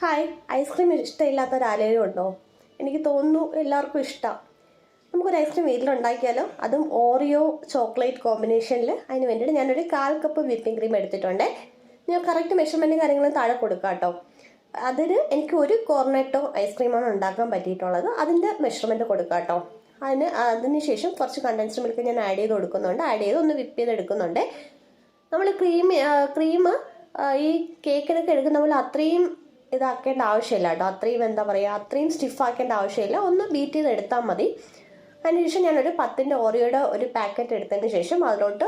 Hi, ice cream ഇഷ്ടമില്ലാത്ത ആരെങ്കിലും ഉണ്ടോ? എനിക്ക് തോന്നുന്നു എല്ലാവർക്കും ഇഷ്ടമാണ്. നമുക്കൊരു ഐസ്ക്രീം വീട്ടിലുണ്ടാക്കിയാലോ? അതും ഓറിയോ ചോക്ലേറ്റ് കോമ്പിനേഷനിൽ. അതിന് വേണ്ടിയിട്ട് ഞാനൊരു 1/4 കപ്പ് വിപ്പിംഗ് ക്രീം എടുത്തിട്ടുണ്ട്. ഞാൻ കറക്റ്റ് മെഷർമെൻറ്റും കാര്യങ്ങളും താഴെ കൊടുക്കാം കേട്ടോ. അതിന് എനിക്ക് ഒരു കോർണറ്റോ ഐസ്ക്രീമാണ് ഉണ്ടാക്കാൻ പറ്റിയിട്ടുള്ളത്. അതിൻ്റെ മെഷർമെൻറ്റ് കൊടുക്കാം കേട്ടോ. അതിന് ശേഷം കുറച്ച് കണ്ടൻസ്ഡ് മിൽക്ക് ഞാൻ ആഡ് ചെയ്ത് കൊടുക്കുന്നുണ്ട്. ആഡ് ചെയ്ത് ഒന്ന് വിപ്പ് ചെയ്തെടുക്കുന്നുണ്ട്. നമ്മൾ ക്രീം ഈ കേക്കിനൊക്കെ എടുക്കുന്ന പോലെ അത്രയും ഇതാക്കേണ്ട ആവശ്യമില്ല കേട്ടോ. അത്രയും എന്താ പറയുക, അത്രയും സ്റ്റിഫാക്കേണ്ട ആവശ്യമില്ല. ഒന്ന് ബീറ്റ് ചെയ്ത് എടുത്താൽ മതി. അതിനുശേഷം ഞാനൊരു 10 ഓറിയോയുടെ ഒരു പാക്കറ്റ് എടുത്തതിന് ശേഷം അതിലോട്ട്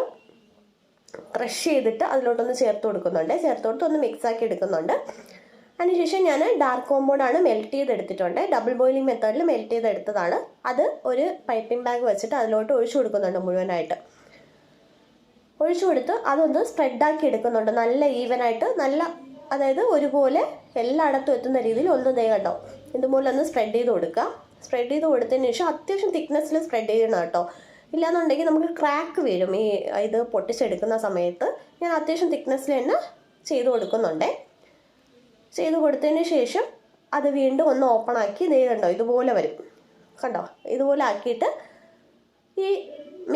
ക്രഷ് ചെയ്തിട്ട് അതിലോട്ടൊന്ന് ചേർത്ത് കൊടുക്കുന്നുണ്ട്. ചേർത്ത് കൊടുത്ത് ഒന്ന് മിക്സാക്കി എടുക്കുന്നുണ്ട്. അതിനുശേഷം ഞാൻ ഡാർക്ക് കോമ്പൗണ്ടാണ് മെൽറ്റ് ചെയ്തെടുത്തിട്ടുണ്ട്. ഡബിൾ ബോയിലിംഗ് മെത്തേഡിൽ മെൽറ്റ് ചെയ്തെടുത്തതാണ്. അത് ഒരു പൈപ്പിംഗ് ബാഗ് വെച്ചിട്ട് അതിലോട്ട് ഒഴിച്ചു കൊടുക്കുന്നുണ്ട്. മുഴുവനായിട്ട് ഒഴിച്ചു കൊടുത്ത് അതൊന്ന് സ്പ്രെഡാക്കി എടുക്കുന്നുണ്ട്. നല്ല ഈവനായിട്ട്, അതായത് ഒരുപോലെ എല്ലായിടത്തും എത്തുന്ന രീതിയിൽ ഒന്ന് കണ്ടോ ഇതുപോലെ ഒന്ന് സ്പ്രെഡ് ചെയ്ത് കൊടുക്കുക. സ്പ്രെഡ് ചെയ്ത് കൊടുത്തതിന് ശേഷം അത്യാവശ്യം തിക്നെസ്സിൽ സ്പ്രെഡ് ചെയ്യണം കേട്ടോ. ഇല്ലാന്നുണ്ടെങ്കിൽ നമുക്ക് ക്രാക്ക് വീഴും ഇത് പൊട്ടിച്ചെടുക്കുന്ന സമയത്ത്. ഞാൻ അത്യാവശ്യം തിക്നെസ്സിൽ തന്നെ ചെയ്ത് കൊടുക്കുന്നുണ്ട്. ചെയ്ത് കൊടുത്തതിന് ശേഷം അത് വീണ്ടും ഒന്ന് ഓപ്പൺ ആക്കി കണ്ടോ ഇതുപോലെ വരും. കണ്ടോ ഇതുപോലെ ആക്കിയിട്ട് ഈ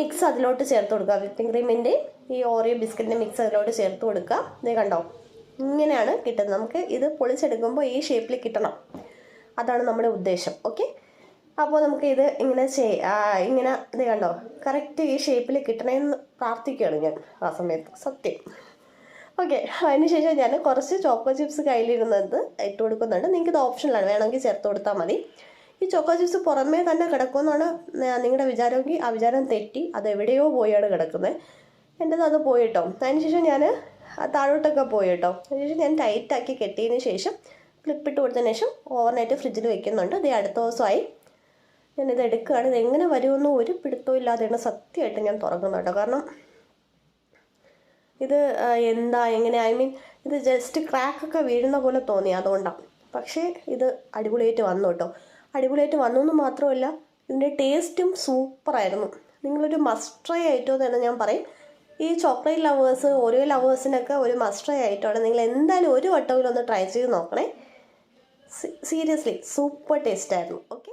മിക്സ് അതിലോട്ട് ചേർത്ത് കൊടുക്കുക. വിപ്പിംഗ് ക്രീമിൻ്റെയും ഈ ഓറിയോ ബിസ്ക്കറ്റിൻ്റെ മിക്സ് അതിലോട്ട് ചേർത്ത് കൊടുക്കുക. കണ്ടോ ഇങ്ങനെയാണ് കിട്ടുന്നത്. നമുക്ക് ഇത് പൊളിച്ചെടുക്കുമ്പോൾ ഈ ഷേപ്പിൽ കിട്ടണം. അതാണ് നമ്മുടെ ഉദ്ദേശം. ഓക്കെ, അപ്പോൾ നമുക്ക് ഇത് ഇങ്ങനെ കണ്ടോ കറക്റ്റ് ഈ ഷേപ്പിൽ കിട്ടണമെന്ന് പ്രാർത്ഥിക്കുകയാണ് ഞാൻ ആ സമയത്ത്. സത്യം. ഓക്കെ, അതിനുശേഷം ഞാൻ കുറച്ച് ചോക്കോ ചിപ്സ് കയ്യിലിരുന്നത് ഇട്ട് കൊടുക്കുന്നുണ്ട്. നിങ്ങൾക്ക് ഇത് ഓപ്ഷനിലാണ്, വേണമെങ്കിൽ ചേർത്ത് കൊടുത്താൽ മതി. ഈ ചോക്കോ ചിപ്സ് പുറമേ തന്നെ കിടക്കുമെന്നാണ് നിങ്ങളുടെ വിചാരമെങ്കിൽ ആ വിചാരം തെറ്റി. അത് എവിടെയോ പോയാണ് കിടക്കുന്നത്. എൻ്റെത് അത് പോയിട്ടോ. അതിനുശേഷം ഞാൻ താഴോട്ടൊക്കെ പോയി കേട്ടോ. അതിനുശേഷം ഞാൻ ടൈറ്റാക്കി കെട്ടിയതിന് ശേഷം ക്ലിപ്പിട്ട് കൊടുത്തതിന് ശേഷം ഓവർനൈറ്റ് ഫ്രിഡ്ജിൽ വെക്കുന്നുണ്ട്. ഇത് അടുത്ത ദിവസമായി ഞാനിത് എടുക്കുകയാണ്. ഇത് എങ്ങനെ വരുമെന്ന് ഒരു പിടുത്തവും ഇല്ലാതെയാണ് സത്യമായിട്ട് ഞാൻ തുറക്കുന്നത് കേട്ടോ. കാരണം ഇത് എങ്ങനെ ഇത് ജസ്റ്റ് ക്രാക്കൊക്കെ വീഴുന്ന പോലെ തോന്നി, അതുകൊണ്ടാണ്. പക്ഷേ ഇത് അടിപൊളിയായിട്ട് വന്നു കേട്ടോ. അടിപൊളിയായിട്ട് വന്നു എന്ന് മാത്രമല്ല, ഇതിൻ്റെ ടേസ്റ്റും സൂപ്പറായിരുന്നു. നിങ്ങളൊരു മസ്റ്റ് ട്രൈ ഐറ്റം തന്നെ ഞാൻ പറയും. ഈ ചോക്ലേറ്റ് ലവേഴ്സ്, ഓറിയോ ലവേഴ്സിനൊക്കെ ഒരു മസ്റ്റ് ട്രൈ ആയിട്ടാണ്. നിങ്ങൾ എന്തായാലും ഒരു വട്ടമെങ്കിലും ഒന്ന് ട്രൈ ചെയ്ത് നോക്കണേ. സീരിയസ്ലി സൂപ്പർ ടേസ്റ്റ് ആയിരുന്നു. ഓക്കെ.